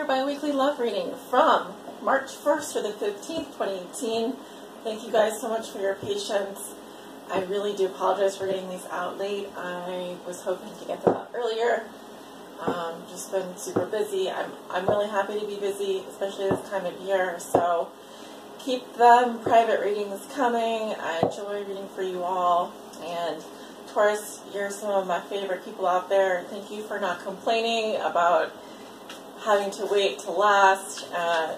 bi-weekly love reading from March 1st to the 15th, 2018. Thank you guys so much for your patience. I really do apologize for getting these out late. I was hoping to get them out earlier. Just been super busy. I'm really happy to be busy, especially this time of year. So keep them private readings coming. I enjoy reading for you all. And Taurus, you're some of my favorite people out there. Thank you for not complaining about having to wait to last. I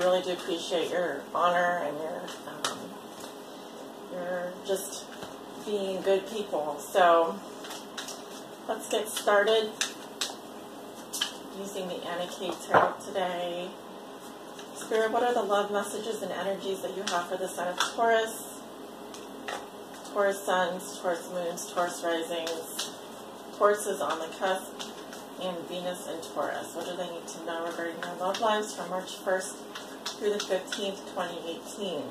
really do appreciate your honor and your just being good people. So let's get started using the Anna K Tarot today. Spirit, what are the love messages and energies that you have for the sign of Taurus? Taurus suns, Taurus moons, Taurus risings, Tauruses on the cusp, and Venus and Taurus. What do they need to know regarding their love lives from March 1st through the 15th, 2018?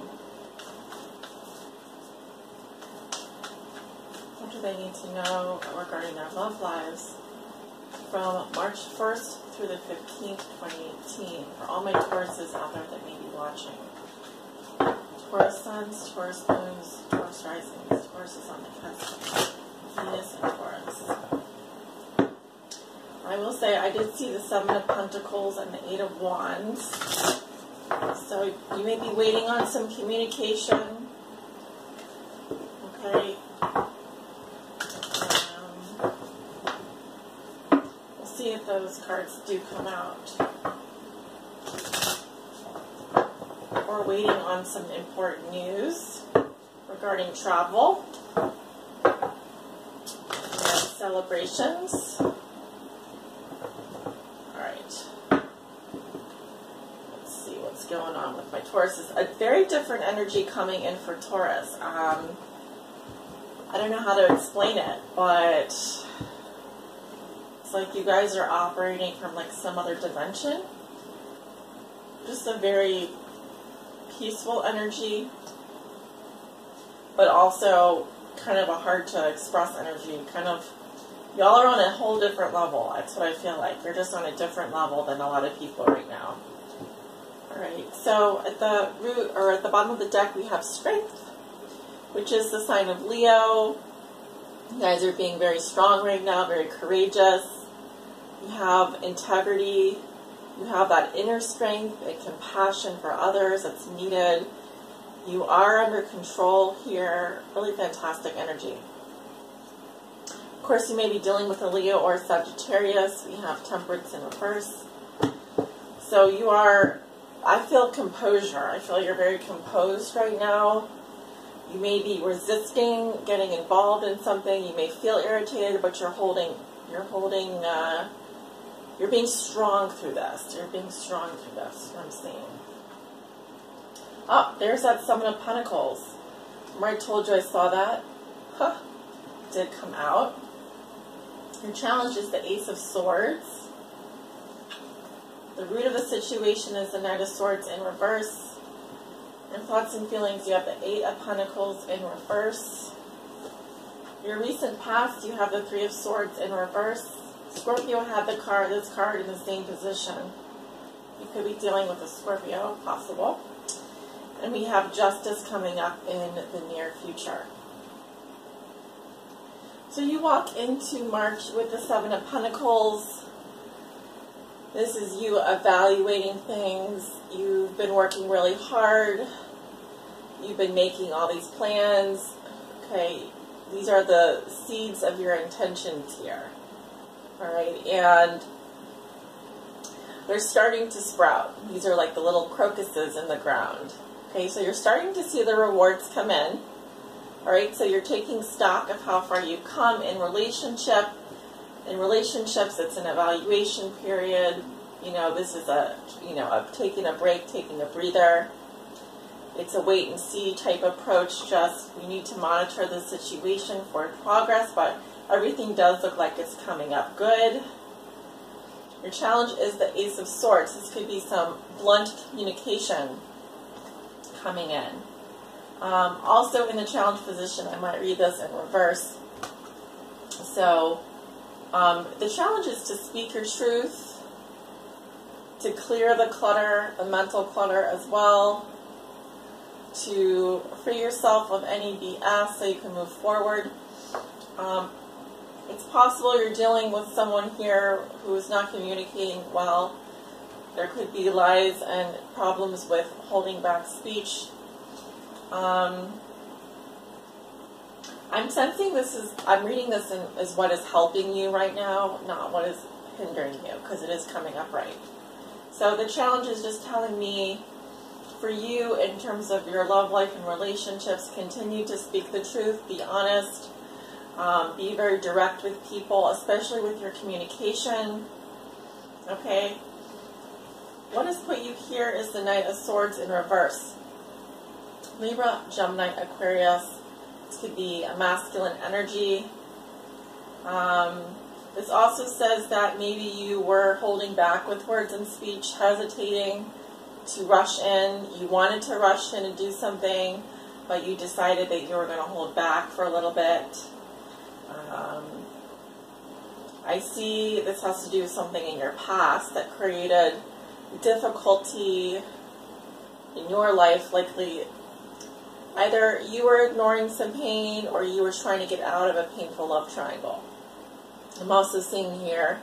What do they need to know regarding their love lives from March 1st through the 15th, 2018? For all my Tauruses out there that may be watching. Taurus suns, Taurus moons, Taurus risings, Tauruses on the cusp, Venus and Taurus. I will say I did see the Seven of Pentacles and the Eight of Wands. So you may be waiting on some communication. Okay. We'll see if those cards do come out. Or waiting on some important news regarding travel and celebrations. Going on with my Tauruses. A very different energy coming in for Taurus. I don't know how to explain it, but it's like you guys are operating from like some other dimension. Just a very peaceful energy, but also kind of a hard to express energy. Kind of, y'all are on a whole different level. That's what I feel like. You're just on a different level than a lot of people right now. Alright, so at the root, or at the bottom of the deck, we have Strength, which is the sign of Leo. You guys are being very strong right now, very courageous. You have integrity. You have that inner strength and compassion for others that's needed. You are under control here. Really fantastic energy. Of course, you may be dealing with a Leo or a Sagittarius. We have Temperance in reverse. So you are... I feel composure. I feel you're very composed right now. You may be resisting getting involved in something. You may feel irritated, but you're being strong through this. You're being strong through this, what I'm seeing. Oh, there's that Seven of Pentacles. Remember I told you I saw that? Huh. Did come out. Your challenge is the Ace of Swords. The root of the situation is the Knight of Swords in reverse. Your thoughts and feelings, you have the Eight of Pentacles in reverse. Your recent past, you have the Three of Swords in reverse. Scorpio had this card in the same position. You could be dealing with a Scorpio, possible. And we have Justice coming up in the near future. So you walk into March with the Seven of Pentacles. This is you evaluating things. You've been working really hard. You've been making all these plans. Okay, these are the seeds of your intentions here. All right, and they're starting to sprout. These are like the little crocuses in the ground. Okay, so you're starting to see the rewards come in. All right, so you're taking stock of how far you've come in relationship. In relationships, it's an evaluation period. You know, this is taking a break, taking a breather. It's a wait and see type approach. Just, you need to monitor the situation for progress, but everything does look like it's coming up good. Your challenge is the Ace of Swords. This could be some blunt communication coming in. Also in the challenge position, I might read this in reverse. So the challenge is to speak your truth, to clear the clutter, the mental clutter as well, to free yourself of any BS so you can move forward. It's possible you're dealing with someone here who is not communicating well. There could be lies and problems with holding back speech. I'm sensing I'm reading this as what is helping you right now, not what is hindering you, because it is coming up right. So the challenge is just telling me, for you, in terms of your love life and relationships, continue to speak the truth, be honest, be very direct with people, especially with your communication. Okay? What has put you here is the Knight of Swords in reverse. Libra, Gemini, Aquarius. This could be a masculine energy. This also says that maybe you were holding back with words and speech, hesitating to rush in. You wanted to rush in and do something, but you decided that you were going to hold back for a little bit. I see this has to do with something in your past that created difficulty in your life. Likely either you were ignoring some pain or you were trying to get out of a painful love triangle. I'm also seeing here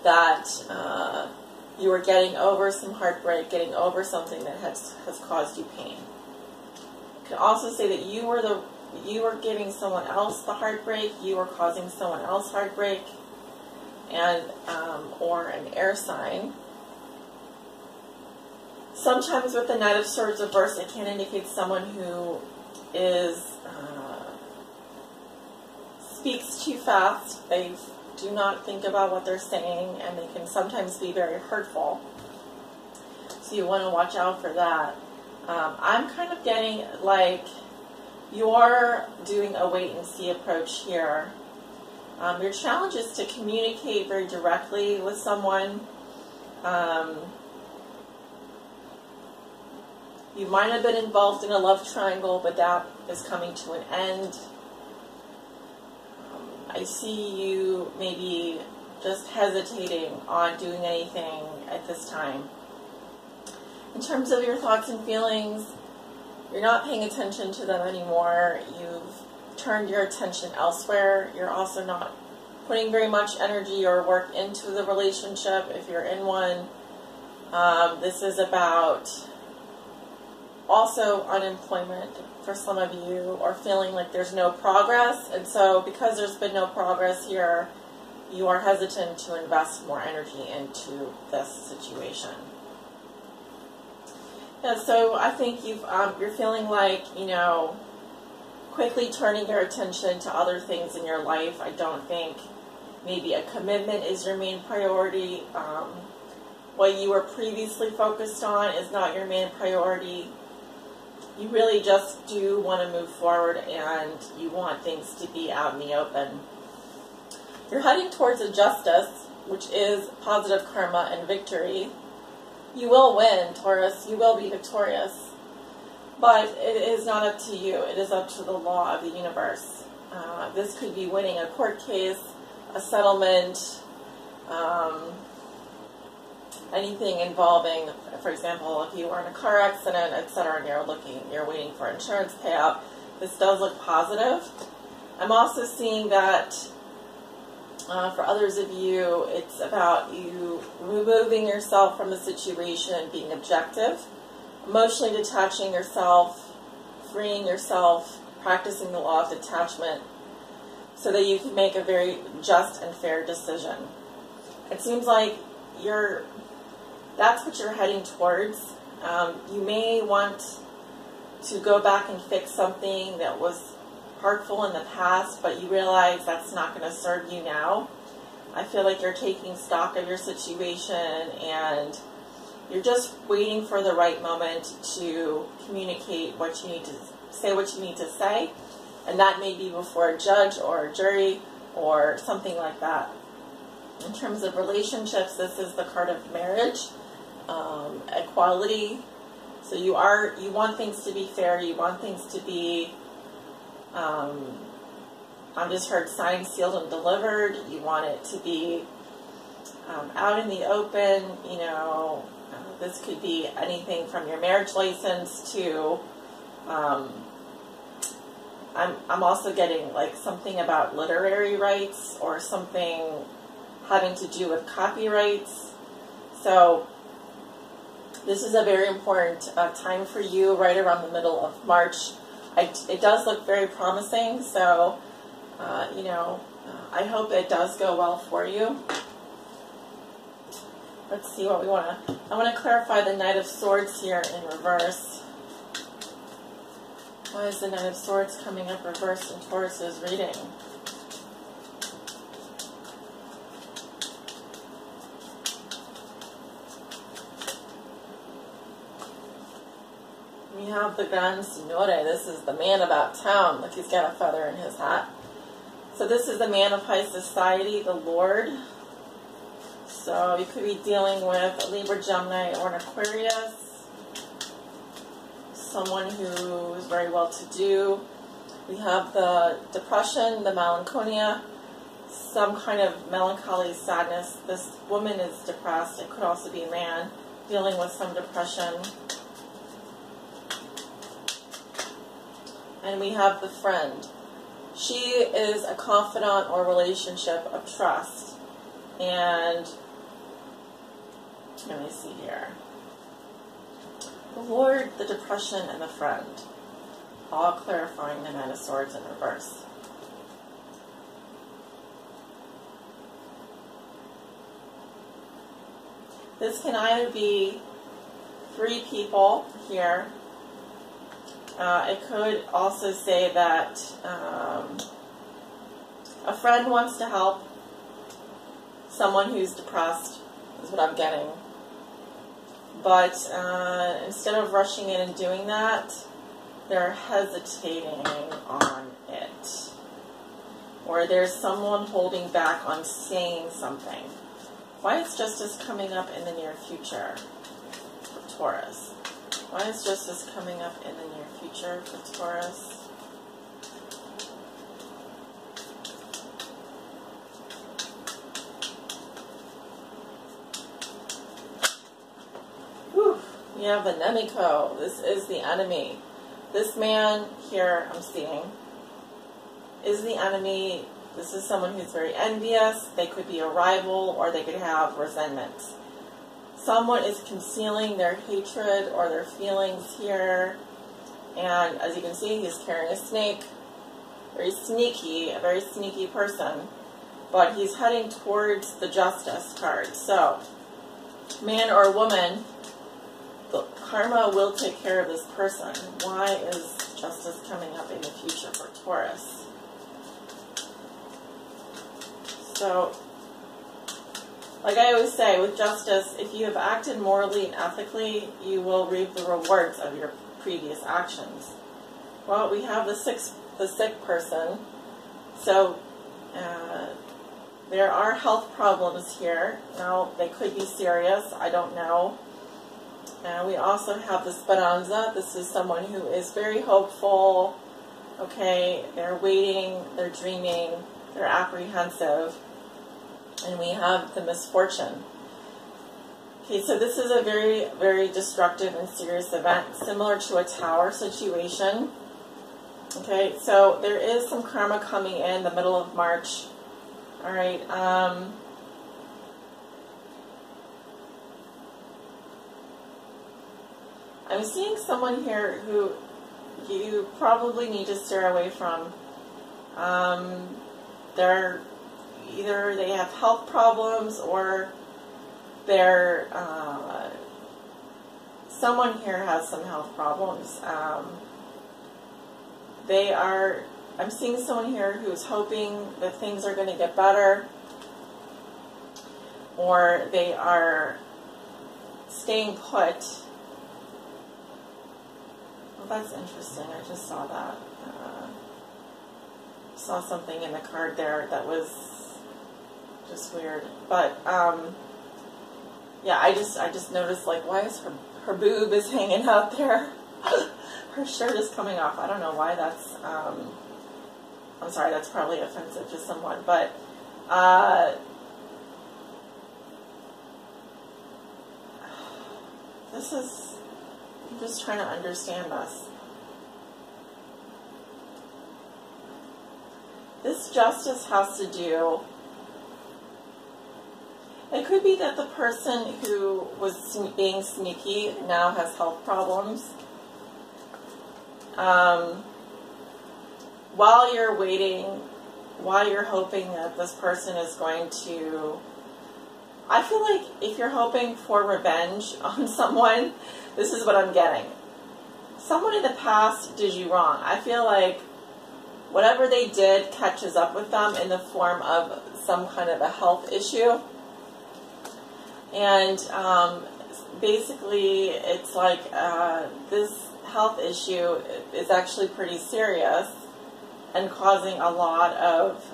that you were getting over some heartbreak, getting over something that has caused you pain. You can also say that you were giving someone else the heartbreak, you were causing someone else heartbreak, and or an air sign. Sometimes with the Knight of Swords reversed, it can indicate someone who speaks too fast. They do not think about what they're saying, and they can sometimes be very hurtful. So you want to watch out for that. I'm kind of getting like you're doing a wait-and-see approach here. Your challenge is to communicate very directly with someone. You might have been involved in a love triangle, but that is coming to an end. I see you maybe just hesitating on doing anything at this time. In terms of your thoughts and feelings, you're not paying attention to them anymore. You've turned your attention elsewhere. You're also not putting very much energy or work into the relationship if you're in one. This is about also unemployment for some of you, or feeling like there's no progress, and so because there's been no progress here, you are hesitant to invest more energy into this situation. Yeah, so I think you're feeling like, quickly turning your attention to other things in your life. I don't think maybe a commitment is your main priority. What you were previously focused on is not your main priority. You really just do want to move forward, and you want things to be out in the open. You're heading towards a justice, which is positive karma and victory. You will win, Taurus. You will be victorious. But it is not up to you. It is up to the law of the universe. This could be winning a court case, a settlement, anything involving, for example, if you were in a car accident, etc., and you're waiting for insurance payout. This does look positive. I'm also seeing that for others of you, it's about you removing yourself from the situation, being objective, emotionally detaching yourself, freeing yourself, practicing the law of detachment, so that you can make a very just and fair decision. It seems like that's what you're heading towards. You may want to go back and fix something that was hurtful in the past, but you realize that's not going to serve you now. I feel like you're taking stock of your situation, and you're just waiting for the right moment to communicate what you need to say, and that may be before a judge or a jury or something like that. In terms of relationships, this is the card of marriage, equality. So you want things to be fair. You want things to be, I just heard signed, sealed, and delivered. You want it to be out in the open, This could be anything from your marriage license to, I'm also getting like something about literary rights or something having to do with copyrights. So this is a very important time for you, right around the middle of March. It does look very promising, so you know, I hope it does go well for you. Let's see what we want to. I want to clarify the Knight of Swords here in reverse. Why is the Knight of Swords coming up reversed in Taurus's reading? We have the Gran Signore. This is the man about town. Look, he's got a feather in his hat. So this is the man of high society, the Lord. So you could be dealing with a Libra, Gemini, or an Aquarius. Someone who is very well-to-do. We have the depression, the melancholia, some kind of melancholy, sadness. This woman is depressed. It could also be a man dealing with some depression. And we have the friend. She is a confidant or relationship of trust. And let me see here. The Lord, the depression, and the friend. All clarifying the Knight of Swords in reverse. This can either be 3 people here. It could also say that a friend wants to help someone who's depressed, is what I'm getting. But instead of rushing in and doing that, they're hesitating on it. Or there's someone holding back on saying something. Why is justice coming up in the near future for Taurus? Why is justice coming up in the near future for Taurus? You have the Nemico. This is the enemy. This man here, I'm seeing, is the enemy. This is someone who's very envious. They could be a rival, or they could have resentment. Someone is concealing their hatred or their feelings here. And as you can see, he's carrying a snake. Very sneaky, a very sneaky person. But he's heading towards the Justice card. So, man or woman, the karma will take care of this person. Why is justice coming up in the future for Taurus? So, like I always say, with justice, if you have acted morally and ethically, you will reap the rewards of your previous actions. Well, we have the sick person. So, there are health problems here. Now, they could be serious. I don't know. We also have the Speranza. This is someone who is very hopeful. Okay, they're waiting, they're dreaming, they're apprehensive. And we have the Misfortune. Okay, so this is a very, very destructive and serious event, similar to a tower situation. Okay, so there is some karma coming in the middle of March. All right. I'm seeing someone here who you probably need to steer away from. They're either they have health problems, or they're someone here has some health problems. I'm seeing someone here who's hoping that things are going to get better, or they are staying put. Well, that's interesting. I just saw that. Saw something in the card there that was just weird. But yeah, I just noticed, like, why is her boob is hanging out there? Her shirt is coming off. I don't know why that's. I'm sorry, that's probably offensive to someone, but I'm just trying to understand this. This justice has to do, it could be that the person who was being sneaky now has health problems. While you're waiting, while you're hoping that this person is going to, I feel like if you're hoping for revenge on someone, this is what I'm getting. Someone in the past did you wrong. I feel like whatever they did catches up with them in the form of some kind of a health issue. And basically it's like this health issue is actually pretty serious and causing a lot of,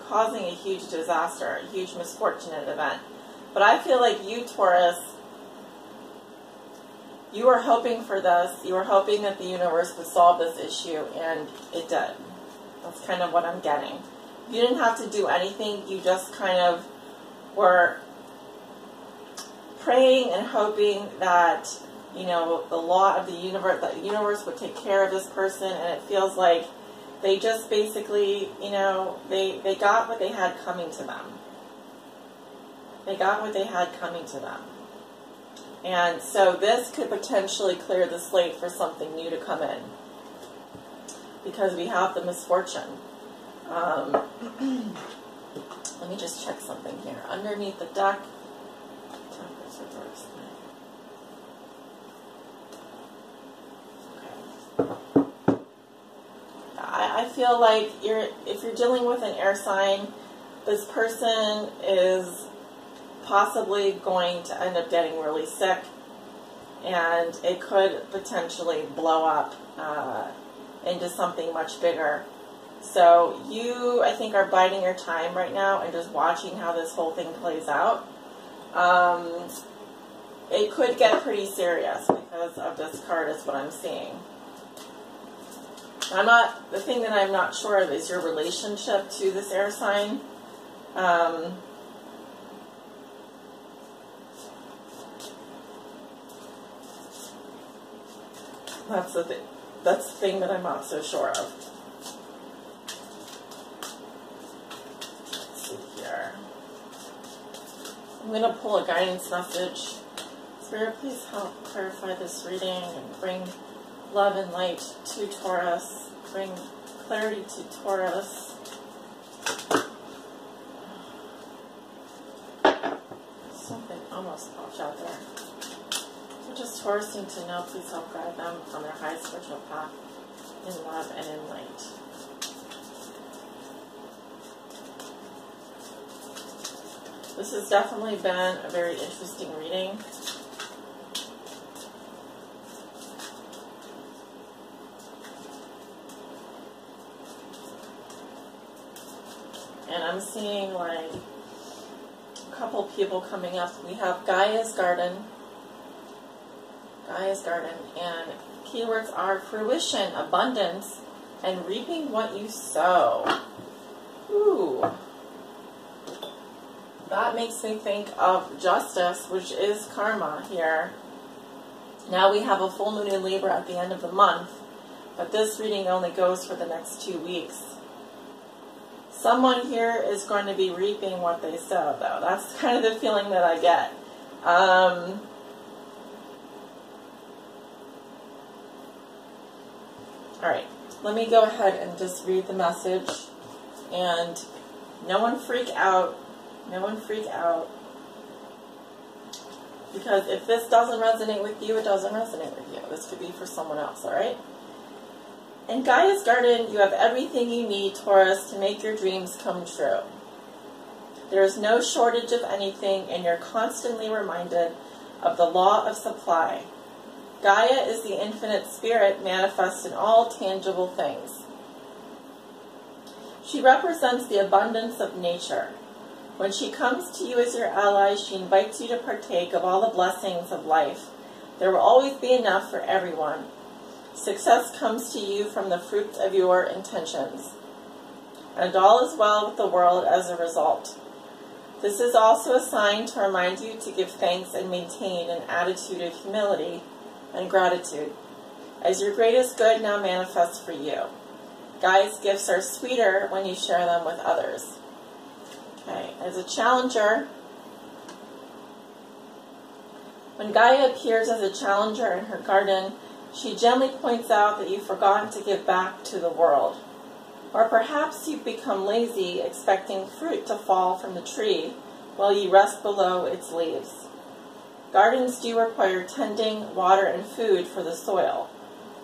causing a huge disaster, a huge misfortunate event. But I feel like you, Taurus, you were hoping for this. You were hoping that the universe would solve this issue, and it did. That's kind of what I'm getting. You didn't have to do anything. You just kind of were praying and hoping that, you know, the law of the universe, that the universe would take care of this person, and it feels like they just basically, you know, they got what they had coming to them. They got what they had coming to them. And so this could potentially clear the slate for something new to come in, because we have the misfortune. Let me just check something here. Underneath the deck, Temperance reverse. Okay. I feel like if you're dealing with an air sign, this person is possibly going to end up getting really sick, and it could potentially blow up into something much bigger. So you, I think, are biding your time right now and just watching how this whole thing plays out. It could get pretty serious because of this card is what I'm seeing. The thing that I'm not sure of is your relationship to this air sign. That's the thing. That's the thing that I'm not so sure of. Let's see here. I'm going to pull a guidance message. Spirit, please help clarify this reading and bring love and light to Taurus. Bring clarity to Taurus. Something almost popped out there. What does Taurus need to know? Please help guide them on their high spiritual path in love and in light. This has definitely been a very interesting reading. And I'm seeing like a couple people coming up. We have Gaia's Garden. Gaia's Garden, and keywords are fruition, abundance, and reaping what you sow. Ooh. That makes me think of justice, which is karma here. Now we have a full moon in Libra at the end of the month, but this reading only goes for the next 2 weeks. Someone here is going to be reaping what they sow, though. That's kind of the feeling that I get. Alright, let me go ahead and just read the message. And no one freak out. No one freak out. Because if this doesn't resonate with you, it doesn't resonate with you. This could be for someone else, alright? In Gaia's Garden, you have everything you need, Taurus, to make your dreams come true. There is no shortage of anything, and you're constantly reminded of the law of supply. Gaia is the infinite spirit manifest in all tangible things. She represents the abundance of nature. When she comes to you as your ally, she invites you to partake of all the blessings of life. There will always be enough for everyone. Success comes to you from the fruits of your intentions. And all is well with the world as a result. This is also a sign to remind you to give thanks and maintain an attitude of humility and gratitude, as your greatest good now manifests for you. Gaia's gifts are sweeter when you share them with others. Okay, as a challenger, when Gaia appears as a challenger in her garden, she gently points out that you've forgotten to give back to the world. Or perhaps you've become lazy, expecting fruit to fall from the tree while you rest below its leaves. Gardens do require tending, water, and food for the soil.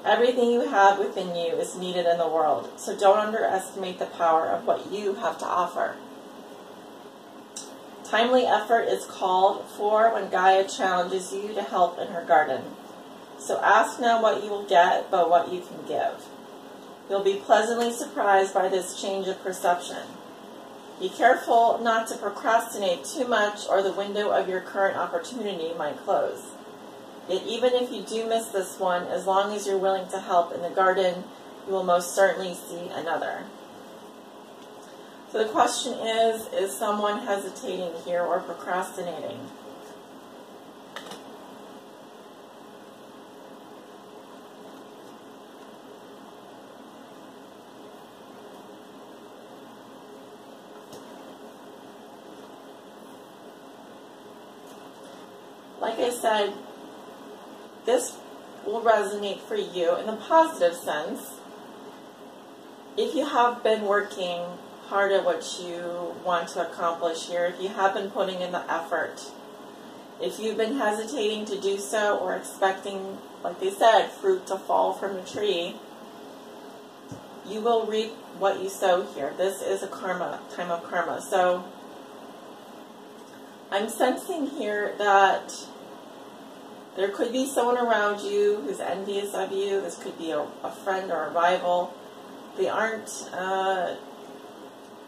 Everything you have within you is needed in the world, so don't underestimate the power of what you have to offer. Timely effort is called for when Gaia challenges you to help in her garden. So ask now what you will get, but what you can give. You'll be pleasantly surprised by this change of perception. Be careful not to procrastinate too much, or the window of your current opportunity might close. Yet even if you do miss this one, as long as you're willing to help in the garden, you will most certainly see another. So the question is someone hesitating here or procrastinating? Like I said, this will resonate for you in the positive sense. If you have been working hard at what you want to accomplish here, if you have been putting in the effort, if you've been hesitating to do so or expecting, like they said, fruit to fall from the tree, you will reap what you sow here. This is a karma, time of karma. So I'm sensing here that there could be someone around you who's envious of you. This could be a friend or a rival. They aren't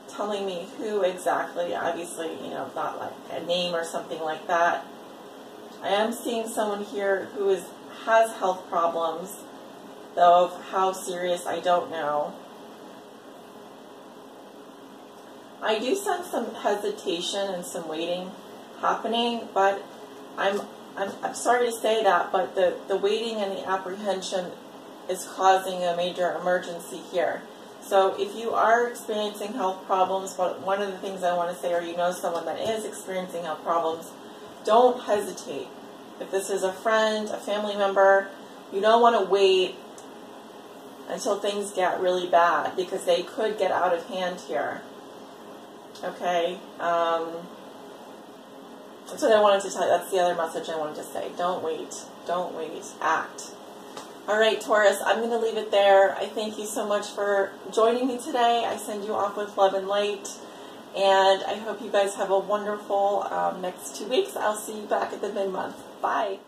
telling me who exactly. Obviously, not like a name or something like that. I am seeing someone here who has health problems, though of how serious I don't know. I do sense some hesitation and some waiting happening, but I'm sorry to say that, but the waiting and the apprehension is causing a major emergency here. So if you are experiencing health problems, one of the things I want to say, or you know someone that is experiencing health problems, don't hesitate. If this is a friend, a family member, you don't want to wait until things get really bad, because they could get out of hand here. Okay? That's what I wanted to tell you. That's the other message I wanted to say. Don't wait. Don't wait. Act. All right, Taurus, I'm going to leave it there. I thank you so much for joining me today. I send you off with love and light. And I hope you guys have a wonderful next 2 weeks. I'll see you back at the mid-month. Bye.